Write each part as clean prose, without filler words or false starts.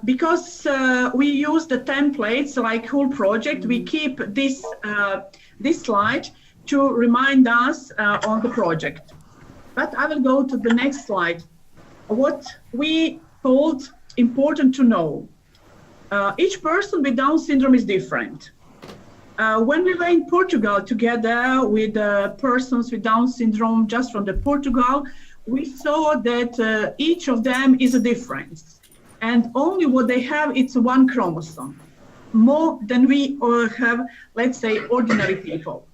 Because we use the templates like whole project, we keep this slide to remind us on the project. But I will go to the next slide. What we thought important to know. Each person with Down syndrome is different. When we were in Portugal together with persons with Down syndrome just from the Portugal, we saw that each of them is a difference. And only what they have, it's one chromosome, more than we have, let's say, ordinary people.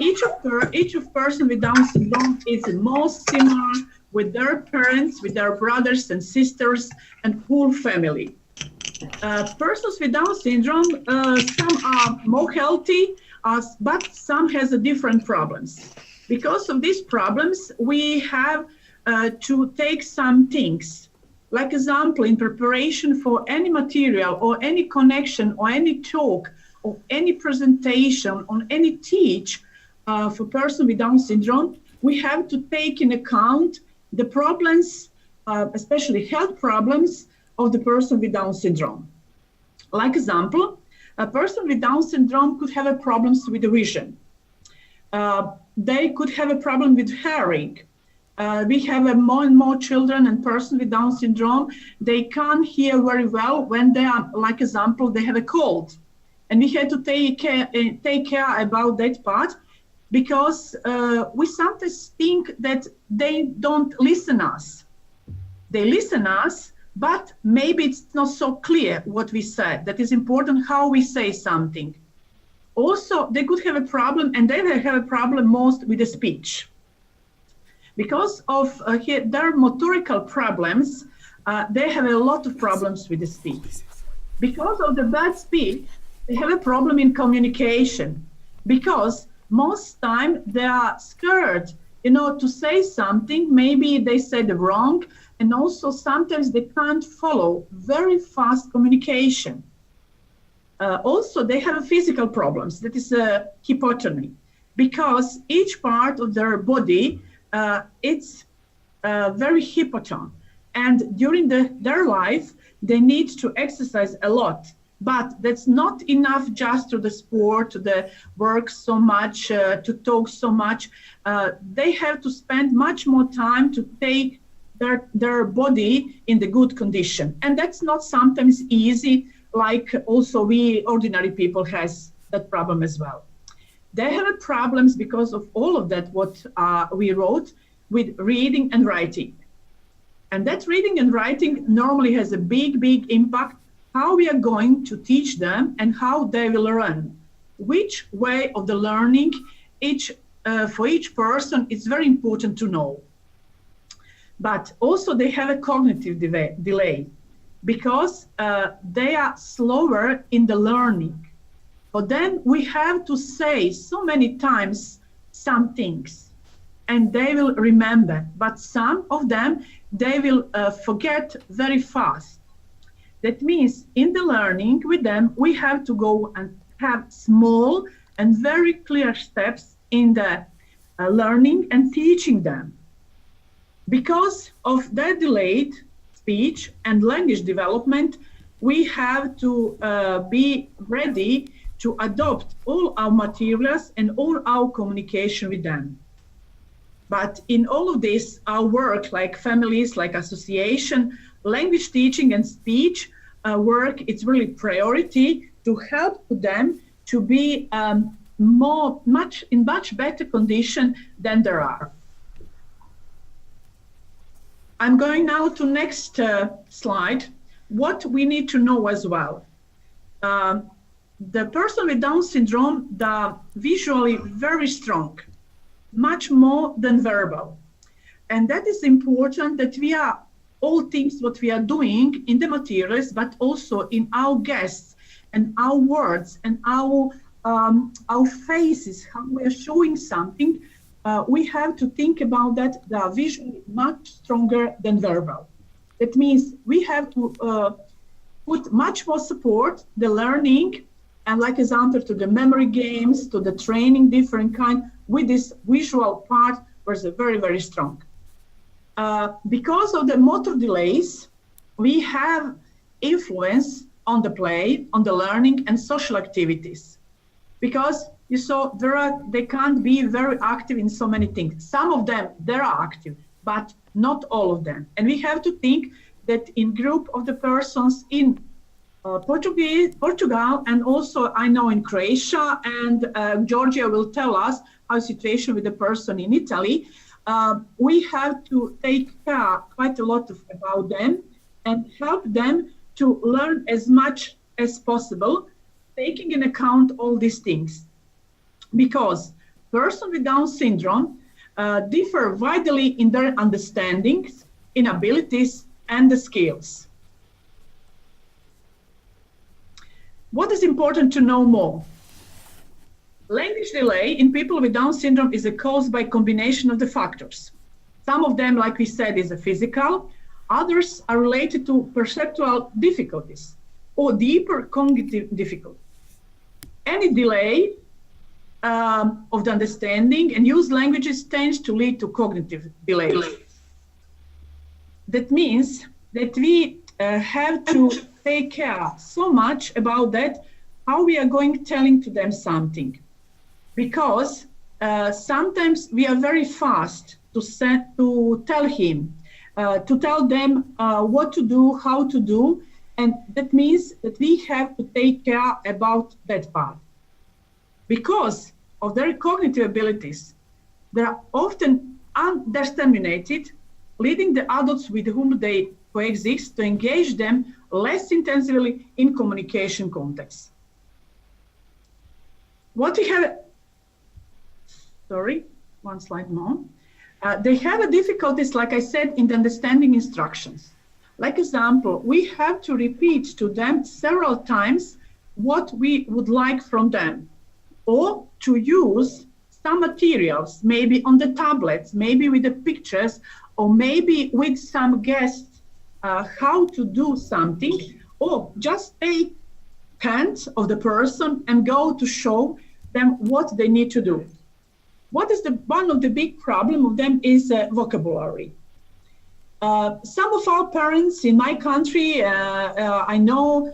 Each of person with Down syndrome is most similar with their parents, with their brothers and sisters, and whole family. Persons with Down syndrome, some are more healthy, but some has different problems. Because of these problems, we have to take some things. Like example, in preparation for any material or any connection or any talk or any presentation on any teach for person with Down syndrome, we have to take in account the problems, especially health problems of the person with Down syndrome. Like example, a person with Down syndrome could have problems with the vision. They could have a problem with hearing. We have more and more children and persons with Down syndrome, they can't hear very well when they are, like example, they have a cold. And we had to take care about that part because we sometimes think that they don't listen us. They listen us, but maybe it's not so clear what we said. That is important how we say something. Also, they could have a problem, and they have a problem most with the speech. Because of their motorical problems, they have a lot of problems with the speech. Because of the bad speech, they have a problem in communication. Because most time they are scared, to say something. Maybe they said wrong, and also sometimes they can't follow very fast communication. Also, they have physical problems. That is hypotony, because each part of their body it's very hypotone, and during their life they need to exercise a lot, but that's not enough just to the sport, to the work so much, to talk so much. They have to spend much more time to take their body in the good condition, and that's not sometimes easy, like also we ordinary people has that problem as well. They have problems because of all of that, what we wrote with reading and writing. And that reading and writing normally has a big, big impact how we are going to teach them and how they will learn. Which way of the learning for each person is very important to know. But also they have a cognitive delay because they are slower in the learning. But then we have to say so many times some things, and they will remember. But some of them, they will forget very fast. That means in the learning with them, we have to go and have small and very clear steps in the learning and teaching them. Because of their delayed speech and language development, we have to be ready to adopt all our materials and all our communication with them. But in all of this, our work, like families, like association, language teaching and speech work, it's really priority to help them to be in much better condition than there are. I'm going now to next slide. What we need to know as well. The person with Down syndrome, they're visually very strong, much more than verbal. And that is important that we are all things what we are doing in the materials, but also in our guests and our words and our faces, how we are showing something. We have to think about that they are visually much stronger than verbal. That means we have to put much more support, the learning, and like example to the memory games, to the training, different kind, with this visual part was very, very strong. Because of the motor delays, we have influence on the play, on the learning and social activities. Because you saw they can't be very active in so many things. Some of them, they are active, but not all of them. And we have to think that in group of the persons in Portugal, and also I know in Croatia, and Georgia will tell us how situation with the person in Italy. We have to take care quite a lot about them and help them to learn as much as possible, taking in account all these things. Because persons with Down syndrome differ widely in their understandings, in abilities, and the skills. What is important to know more? Language delay in people with Down syndrome is caused by a combination of the factors. Some of them, like we said, is a physical. Others are related to perceptual difficulties or deeper cognitive difficulties. Any delay of the understanding and use languages tends to lead to cognitive delays. That means that we have to take care so much about that, how we are going telling to them something. Because sometimes we are very fast to tell him, to tell them what to do, how to do, and that means that we have to take care about that part. Because of their cognitive abilities, they are often understimulated, leading the adults with whom they coexist to engage them less intensively in communication contexts. What we have, one slide more. They have difficulties, like I said, in understanding instructions. Like example, we have to repeat to them several times what we would like from them, or to use some materials, maybe on the tablets, maybe with the pictures, or maybe with some guests, how to do something, or just take hands of the person and go to show them what they need to do. What is one of the big problem of them is vocabulary. Some of our parents in my country, I know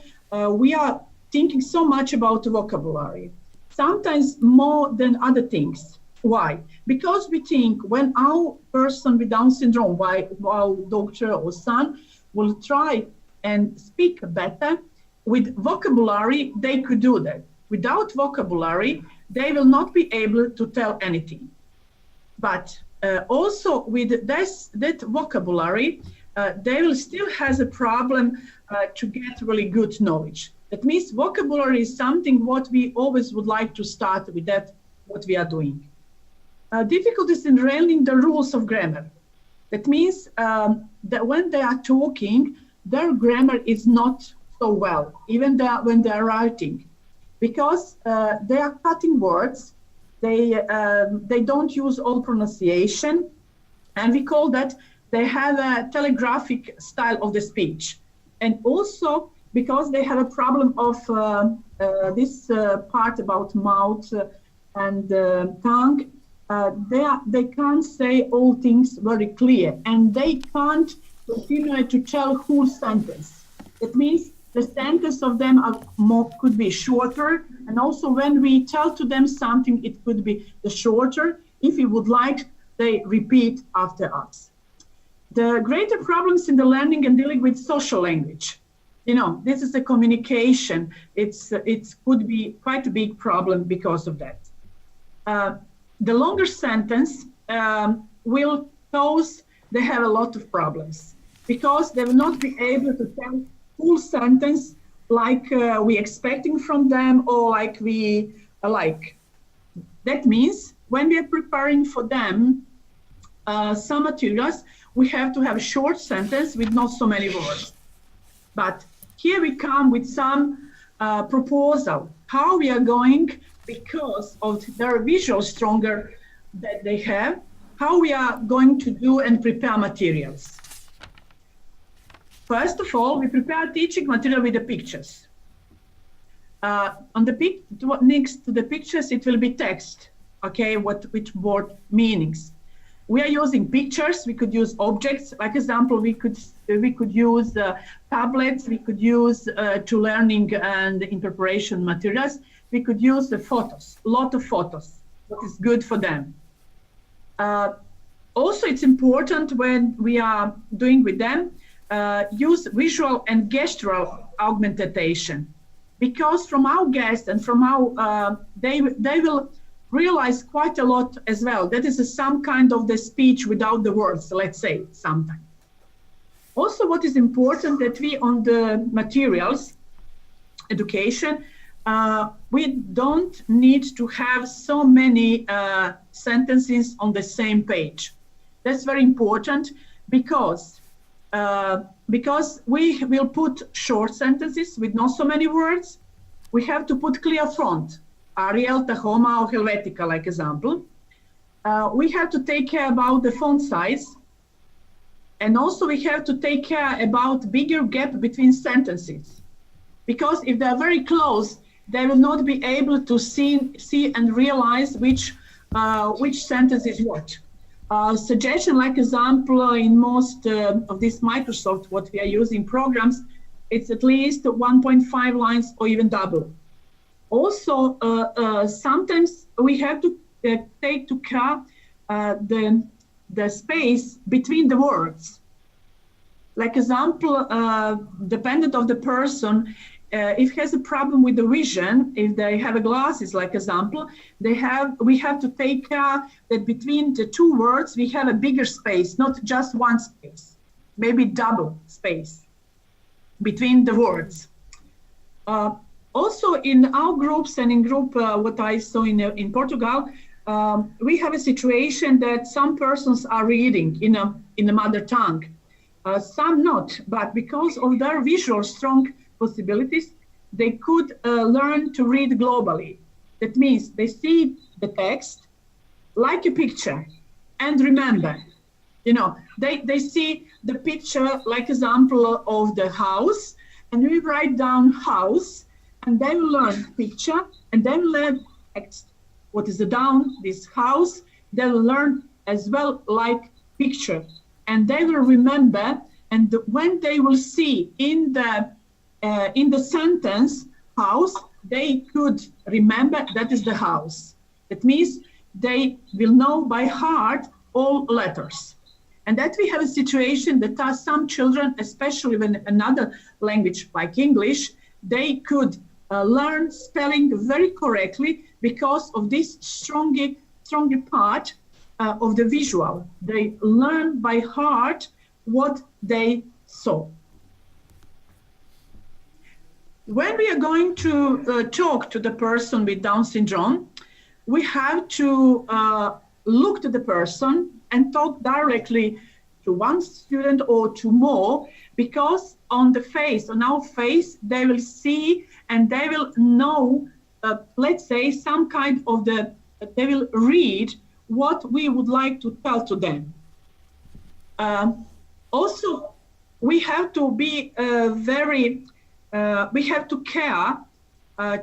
we are thinking so much about vocabulary, sometimes more than other things. Why? Because we think when our person with Down syndrome, our daughter or son will try and speak better, with vocabulary, they could do that. Without vocabulary, they will not be able to tell anything. But also with that vocabulary, they will still have a problem to get really good knowledge. That means vocabulary is something what we always would like to start with that, what we are doing. Difficulties in learning the rules of grammar. That means that when they are talking, their grammar is not so well, even when they are writing, because they are cutting words. They don't use all pronunciation, and we call that they have a telegraphic style of the speech. And also because they have a problem of this part about mouth and tongue, they can't say all things very clear, and they can't continue to tell whole sentence. That means the sentence of them could be shorter, and also when we tell to them something, it could be the shorter. If you would like, they repeat after us. The greater problems in the learning and dealing with social language. You know, this is a communication. It could be quite a big problem because of that. The longer sentence will cause they have a lot of problems because they will not be able to tell full sentence like we expecting from them or like we like. That means when we are preparing for them some materials, we have to have a short sentence with not so many words. But here we come with some proposal, how we are going, because of their visual stronger that they have, how we are going to do and prepare materials. First of all, we prepare teaching material with the pictures. Next to the pictures, it will be text, okay, which word meanings. we are using pictures. We could use objects. Like example, we could use tablets. We could use to learning and interpretation materials. We could use the photos, a lot of photos. What is good for them. Also, it's important when we are doing with them, use visual and gestural augmentation, because from our guests and from our, they will realize quite a lot as well. That is some kind of the speech without the words, let's say, sometimes. Also, what is important that we on the materials, education, we don't need to have so many sentences on the same page. That's very important because we will put short sentences with not so many words. We have to put clear font, Arial, Tahoma, or Helvetica, like example. We have to take care about the font size. And also we have to take care about bigger gap between sentences. Because if they're very close, they will not be able to see and realize which sentence is what. Suggestion, like example, in most of this Microsoft, what we are using programs, it's at least 1.5 lines or even double. Also, sometimes we have to take to care the space between the words. Like example, dependent of the person, if he has a problem with the vision, if they have a glasses, like example, we have to take care that between the two words, we have a bigger space, not just one space, maybe double space between the words. Also in our groups and in group, what I saw in Portugal, we have a situation that some persons are reading in the mother tongue, some not, but because of their visual strong possibilities, they could learn to read globally. That means they see the text like a picture and remember, they see the picture like example of the house, and we write down house, and they will learn picture, and they will learn text. What is the down, this house, they will learn as well like picture, and they will remember, and when they will see in the sentence house, they could remember that is the house. That means they will know by heart all letters. And that we have a situation that are some children, especially when another language like English, they could learn spelling very correctly because of this stronger part of the visual. They learn by heart what they saw. When we are going to talk to the person with Down syndrome, we have to look to the person and talk directly to one student or to more, because on our face, they will see and they will know, let's say, some kind of they will read what we would like to tell to them. Also, we have to be we have to care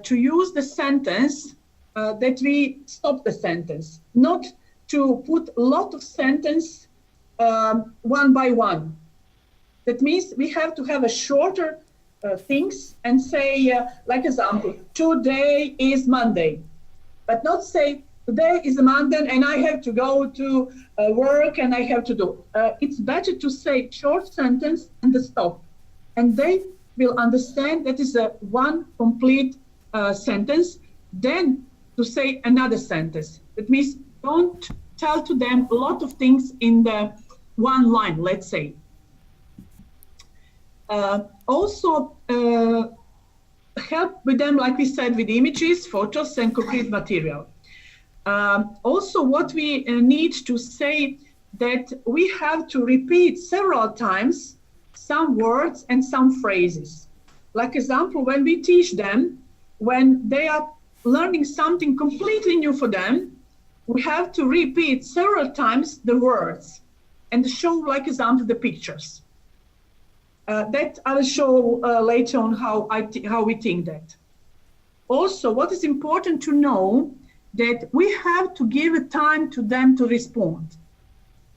to use the sentence that we stop the sentence, not to put a lot of sentence one by one. That means we have to have a shorter things and say, like example, today is Monday, but not say today is a Monday and I have to go to work and I have to do. It's better to say short sentence and the stop, and they will understand that is a one complete sentence, then to say another sentence. That means don't tell to them a lot of things in the one line, let's say. Also, help with them, like we said, with images, photos, and concrete material. Also, what we need to say that we have to repeat several times some words and some phrases. Like example, when we teach them, when they are learning something completely new for them, we have to repeat several times the words and show, like example, the pictures. That I will show later on how we think that. Also, what is important to know that we have to give a time to them to respond.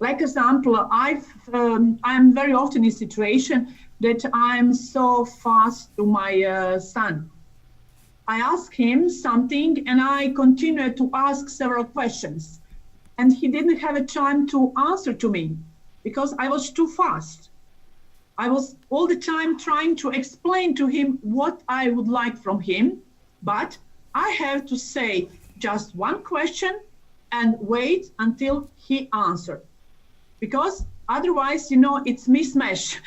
Like example, I'm very often in situation that I'm so fast to my son. I ask him something and I continue to ask several questions. And he didn't have a time to answer to me because I was too fast. I was all the time trying to explain to him what I would like from him, but I have to say just one question and wait until he answered. Because otherwise, it's mismatch.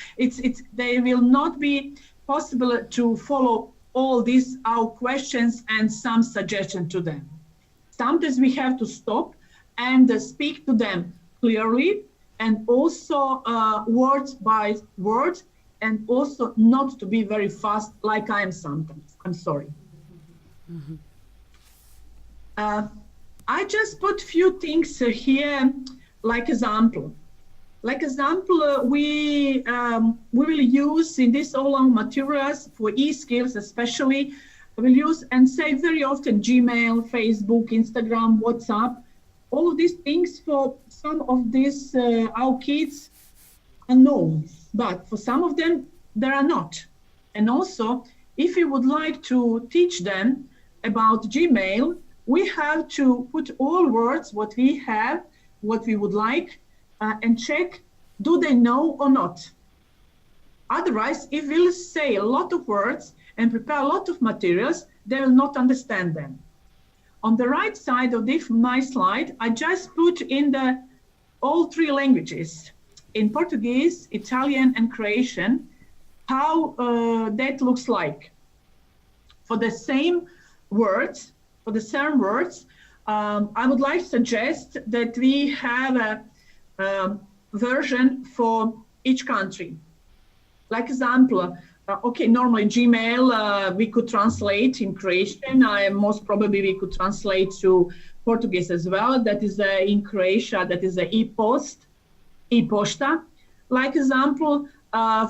They will not be possible to follow all these our questions and some suggestion to them. Sometimes we have to stop and speak to them clearly and also word by word, and also not to be very fast like I am sometimes. I'm sorry. Mm-hmm. I just put few things here like example. Like example, we will use in this online materials for e-skills especially, we'll use and say very often Gmail, Facebook, Instagram, WhatsApp, all of these things. For some of these our kids are known, but for some of them there are not. And also, if you would like to teach them about Gmail, we have to put all words what we have, what we would like, and check, do they know or not? Otherwise, if we'll say a lot of words and prepare a lot of materials, they will not understand them. On the right side of my slide, I just put in all three languages, in Portuguese, Italian, and Croatian, how that looks like. For the same words, I would like to suggest that we have a version for each country. Like example, normally Gmail we could translate in Croatian. Most probably we could translate to Portuguese as well. That is in Croatia, that is e-posta. Like example,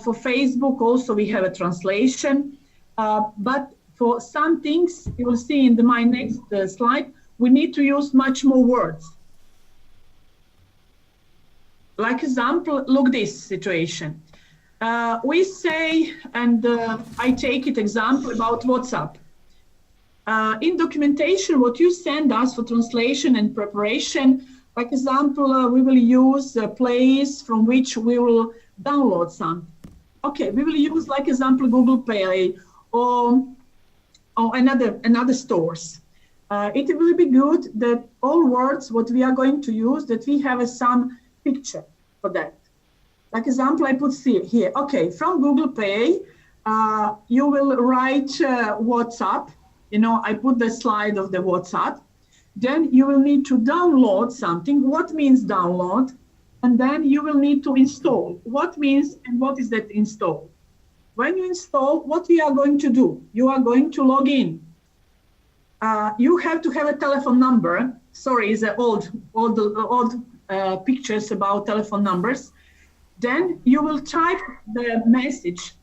for Facebook also we have a translation. But for some things, you will see in my next slide, we need to use much more words. Like example, look this situation. We say, and I take it example about WhatsApp. In documentation, what you send us for translation and preparation, like example, we will use a place from which we will download some. Okay, we will use like example Google Play or another stores. It will be good that all words what we are going to use, that we have some picture for that. Like example, I put here. Okay, from Google Play, you will write WhatsApp. I put the slide of the WhatsApp. Then you will need to download something. What means download? And then you will need to install. What means and what is that install? When you install, what we are going to do? You are going to log in. You have to have a telephone number. Sorry, it's an old pictures about telephone numbers. Then you will type the message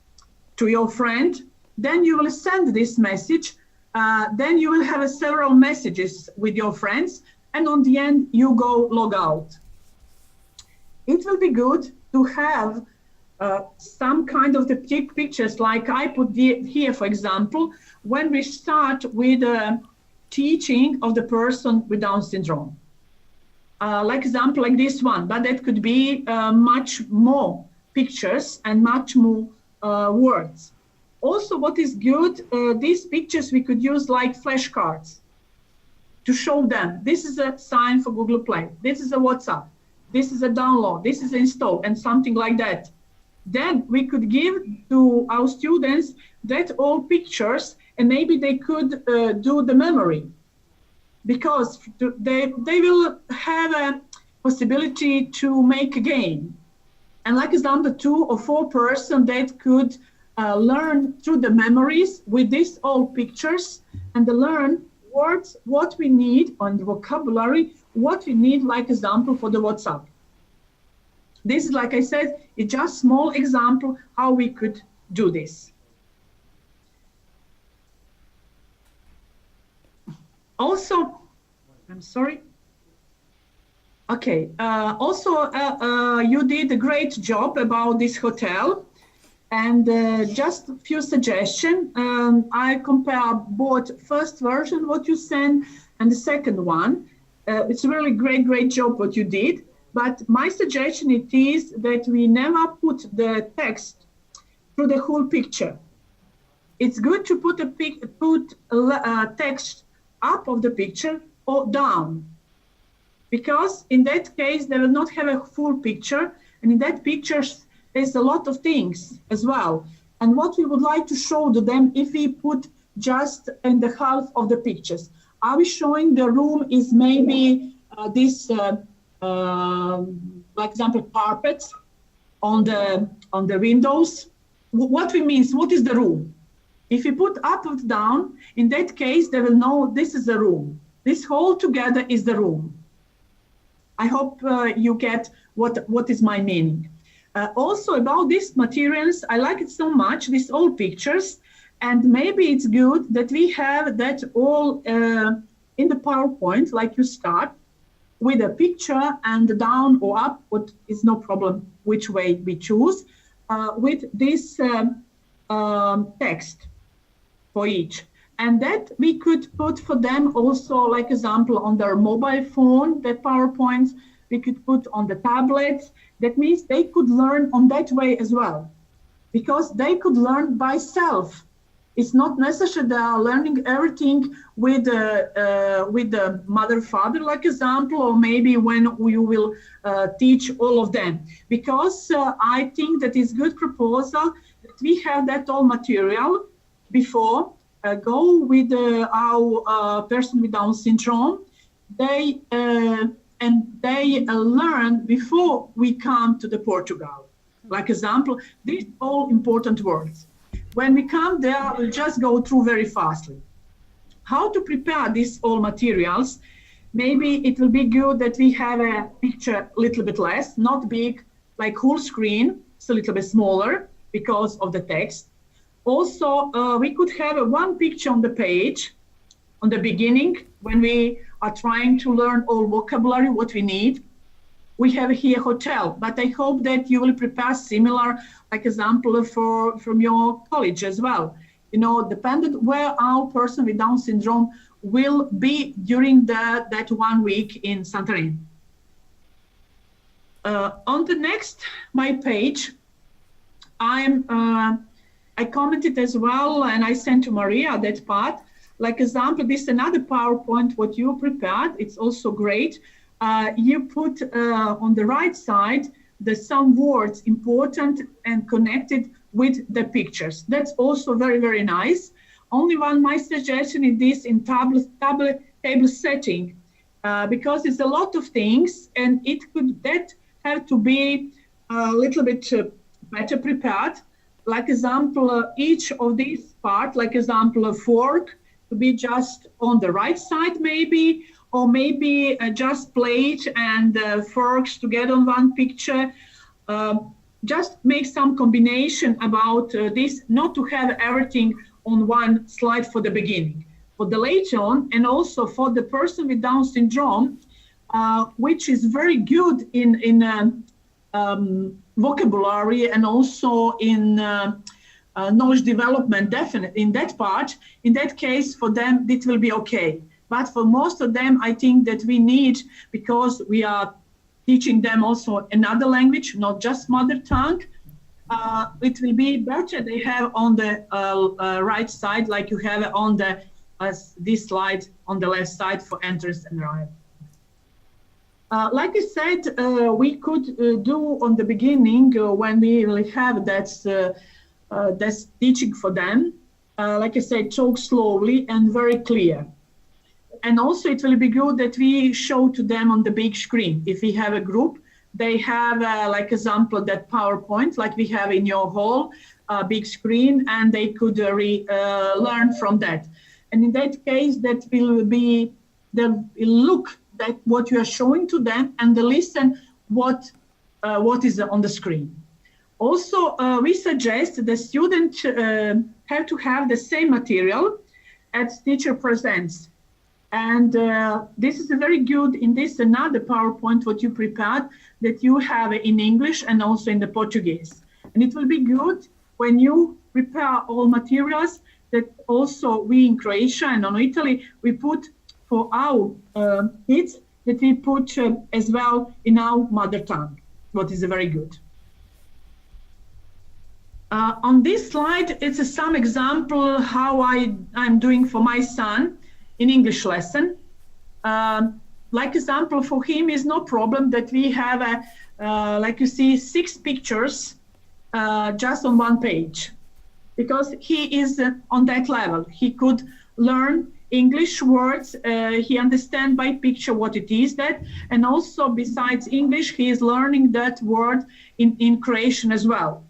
to your friend. Then you will send this message. Then you will have several messages with your friends. And on the end, you go log out. It will be good to have some kind of the pictures like I put here, for example, when we start with teaching of the person with Down syndrome. Like example like this one, but that could be much more pictures and much more words. Also, what is good, these pictures we could use like flashcards to show them. This is a sign for Google Play. This is a WhatsApp. This is a download. This is install and something like that. Then we could give to our students that all pictures, and maybe they could do the memory, because they will have a possibility to make a game. And like example, 2 or 4 person that could learn through the memories with these old pictures, and learn words, what we need on the vocabulary, what we need, like example for the WhatsApp. This is, like I said, it's just small example how we could do this. Also, I'm sorry. Okay. You did a great job about this hotel. And just a few suggestions. I compare both first version, what you sent, and the second one. It's a really great job what you did. But my suggestion it is that we never put the text through the whole picture. It's good to put a text up of the picture or down, because in that case they will not have a full picture, and in that picture there's a lot of things as well. And what we would like to show to them, if we put just in the half of the pictures, are we showing the room is maybe for example, carpets on the windows? What we means, what is the room? If you put up or down, in that case, they will know this is the room. This whole together is the room. I hope you get what is my meaning. Also about these materials, I like it so much, these old pictures, and maybe it's good that we have that all in the PowerPoint, like you start with a picture and down or up, what is no problem which way we choose, with this text for each. And that we could put for them also, like example, on their mobile phone, that PowerPoints, we could put on the tablets. That means they could learn on that way as well, because they could learn by self. It's not necessary they are learning everything with the mother, father, like example, or maybe when we will teach all of them. Because I think that is good proposal that we have that all material before go with our person with Down syndrome. They learn before we come to the Portugal. Like example, these all important words. When we come there, we'll just go through very fastly. How to prepare these all materials? Maybe it will be good that we have a picture a little bit less, not big, like whole screen. It's a little bit smaller because of the text. Also, we could have one picture on the page on the beginning when we are trying to learn all vocabulary, what we need. We have here hotel, but I hope that you will prepare similar, like example from your college as well. You know, dependent where our person with Down syndrome will be during that 1 week in Santorini. On the next, my page, I commented as well, and I sent to Maria that part. Like example, this is another PowerPoint what you prepared. It's also great. You put on the right side some words important and connected with the pictures. That's also very nice. Only my suggestion is this in table setting, because it's a lot of things, and that have to be a little bit better prepared. Like example, each of these part, like example, a fork to be just on the right side maybe, or maybe just plate and forks together on one picture. Just make some combination about this, not to have everything on one slide for the beginning. For the later on, and also for the person with Down syndrome, which is very good in vocabulary and also in knowledge development, definitely in that part. In that case, for them, it will be okay. But for most of them, I think that we need, because we are teaching them also another language, not just mother tongue, it will be better they have on the right side, like you have on this slide on the left side for entrance and arrival. Like I said, we could do on the beginning when we will have that's teaching for them. Like I said, talk slowly and very clear. And also it will be good that we show to them on the big screen. If we have a group, they have like example that PowerPoint, like we have in your hall, big screen, and they could learn from that. And in that case, that will be, they'll look at what you are showing to them and they listen what is on the screen. Also, we suggest the student have to have the same material as teacher presents. And this is a very good in this another PowerPoint what you prepared that you have in English and also in the Portuguese. And it will be good when you prepare all materials that also we in Croatia and on Italy, we put for our kids that we put as well in our mother tongue, what is very good. On this slide, it's some example how I'm doing for my son in English lesson. Like example for him is no problem that we have like you see 6 pictures just on one page, because he is on that level. He could learn English words, he understands by picture what it is that, and also besides English, he is learning that word in Croatian as well.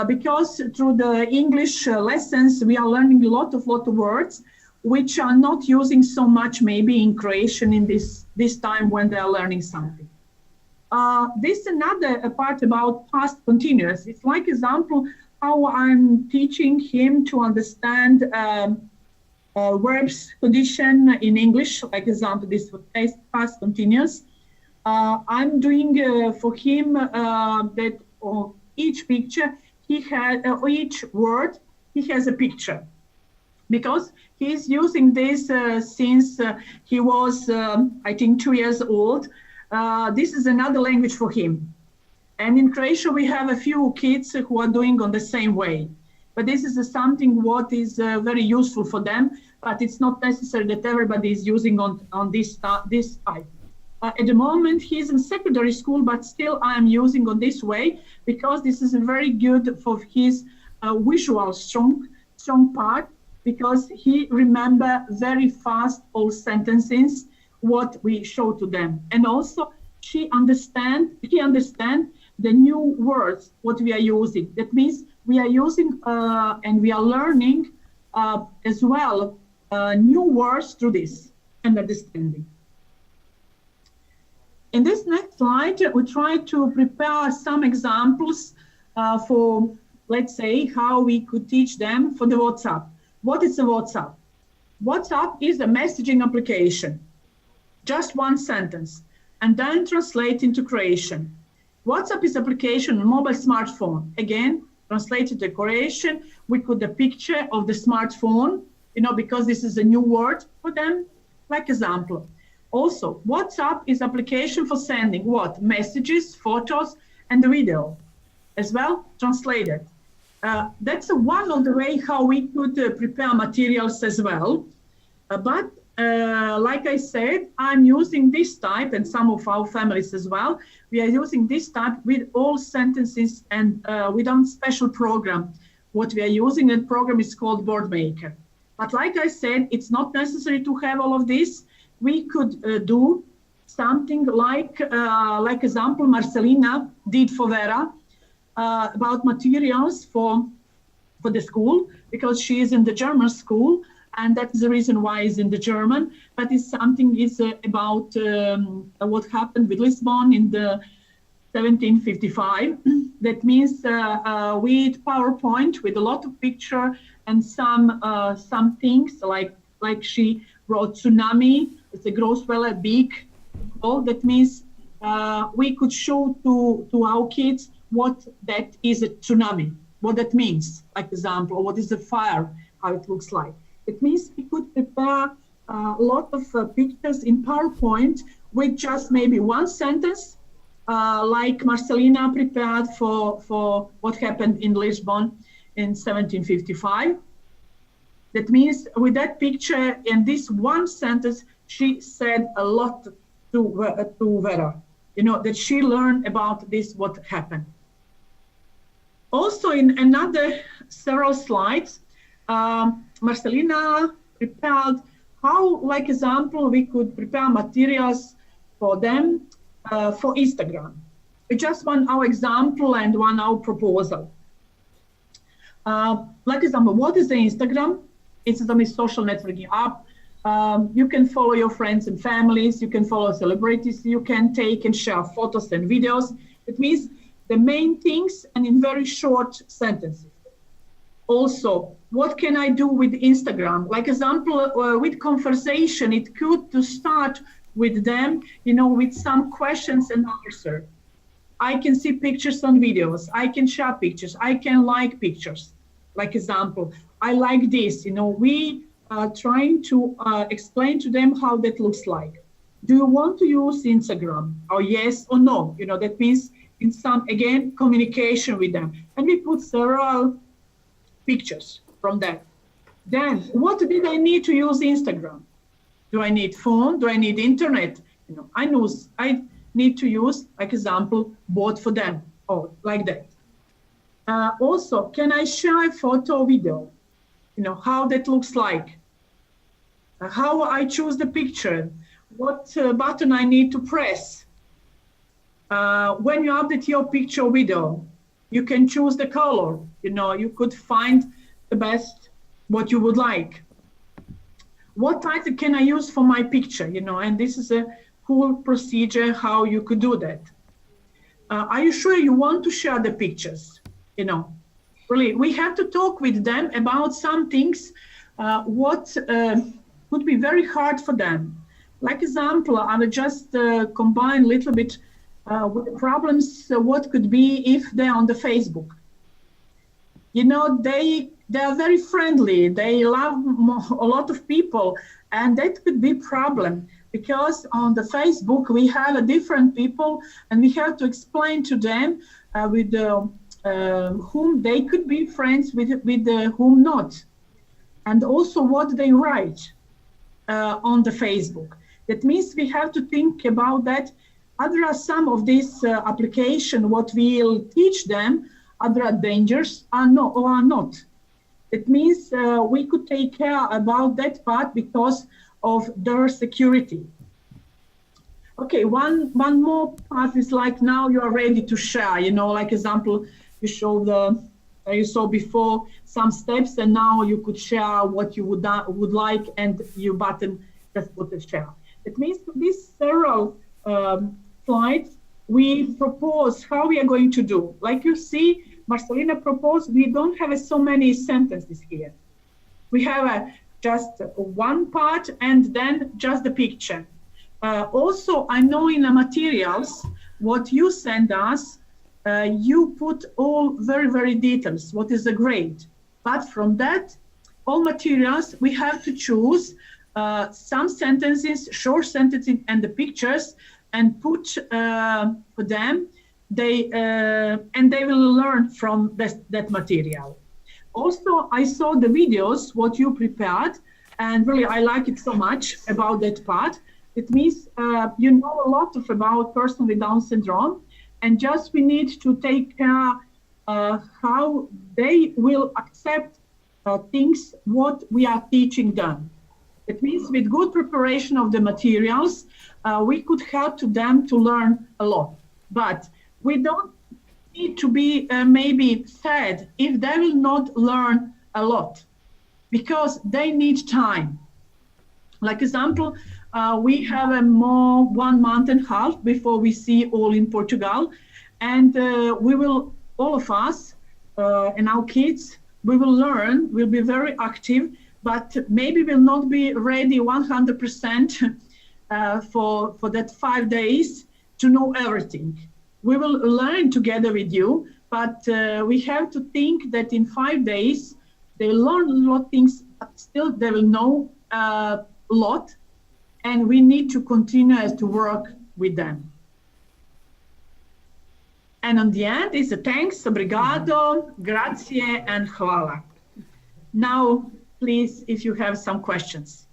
Because through the English lessons, we are learning a lot of words, which are not using so much maybe in Croatian in this time when they are learning something. This is another part about past continuous. It's like example how I'm teaching him to understand verbs condition in English, like example, this was past continuous. I'm doing for him that each picture, he had each word, he has a picture. Because he's using this since he was, I think, 2 years old. This is another language for him. And in Croatia, we have a few kids who are doing on the same way. But this is something what is very useful for them, but it's not necessary that everybody is using on this type. At the moment, he's in secondary school, but still I am using on this way because this is very good for his visual strong part, because he remember very fast all sentences what we show to them, and also he understand the new words what we are using. That means we are using and we are learning as well new words through this and understanding. In this next slide, we try to prepare some examples for, let's say, how we could teach them for the WhatsApp. What is a WhatsApp? WhatsApp is a messaging application, just one sentence, and then translate into Croatian. WhatsApp is application on mobile smartphone. Again, translated to Croatian, we put the picture of the smartphone, because this is a new word for them, like example. Also, WhatsApp is application for sending what? Messages, photos, and the video as well, translated. That's one of the way how we could prepare materials as well. But like I said, I'm using this type, and some of our families as well, we are using this type with all sentences and without special program. What we are using, that program is called Boardmaker. But like I said, it's not necessary to have all of this. We could do something like example Marcelina did for Vera about materials for the school, because she is in the German school, and that's the reason why it's in the German. But it's something is about what happened with Lisbon in the 1755. That means with PowerPoint, with a lot of picture and some things like she wrote tsunami. It's a Grosswelle big. That means we could show to our kids what that is a tsunami, what that means, like example, or what is a fire, how it looks like. It means we could prepare a lot of pictures in PowerPoint with just maybe one sentence, like Marcelina prepared for what happened in Lisbon in 1755. That means with that picture and this one sentence, she said a lot to Vera, that she learned about this, what happened. Also in another several slides, Marcelina prepared how, like example, we could prepare materials for them for Instagram. We just want our example and one our proposal. Like example, what is the Instagram? Instagram is social networking app. You can follow your friends and families. You can follow celebrities. You can take and share photos and videos. It means the main things and in very short sentences. Also, what can I do with Instagram? Like example, with conversation, it could to start with them, with some questions and answer. I can see pictures on videos. I can share pictures. I can like pictures. Like example, I like this. We are trying to explain to them how that looks like. Do you want to use Instagram? Or yes or no? That means in some, again, communication with them. And we put several pictures from that. Then, what did I need to use Instagram? Do I need phone? Do I need internet? I need to use, like example, both for them, or like that. Also, can I share a photo, video? How that looks like. How I choose the picture. What button I need to press. When you update your picture video, you can choose the color. You could find the best what you would like. What title can I use for my picture? And this is a cool procedure how you could do that. Are you sure you want to share the pictures? Really, we have to talk with them about some things what could be very hard for them. Like example, I will just combine a little bit with the problems, what could be if they're on the Facebook. They are very friendly. They love a lot of people, and that could be problem because on the Facebook we have a different people, and we have to explain to them with whom they could be friends with whom not, and also what they write on the Facebook. That means we have to think about that. There are some of these application what we'll teach them. Other dangers are not. It means we could take care about that part because of their security. Okay, one more part is like now you are ready to share. Like example, you saw before some steps, and now you could share what you would like, and you button just put the share. It means these several slides we propose how we are going to do. Like you see, Marcelina proposed, we don't have so many sentences here. We have just one part and then just the picture. Also, I know in the materials, what you send us, you put all very, very details, what is the grade. But from that, all materials, we have to choose some sentences, short sentences, and the pictures, and put for them, and they will learn from that material. Also, I saw the videos, what you prepared, and really I like it so much about that part. It means you know a lot about person with Down syndrome, and just we need to take care how they will accept things, what we are teaching them. It means with good preparation of the materials, we could help to them to learn a lot. But we don't need to be maybe sad if they will not learn a lot, because they need time. Like example, we have a more 1.5 months before we see all in Portugal, and we will, all of us and our kids, we will learn, we'll be very active, but maybe will not be ready 100% for that 5 days to know everything. We will learn together with you, but we have to think that in 5 days, they learn a lot of things, but still they will know a lot, and we need to continue to work with them. And on the end is a thanks, obrigado, grazie, and hvala. Now, please, if you have some questions.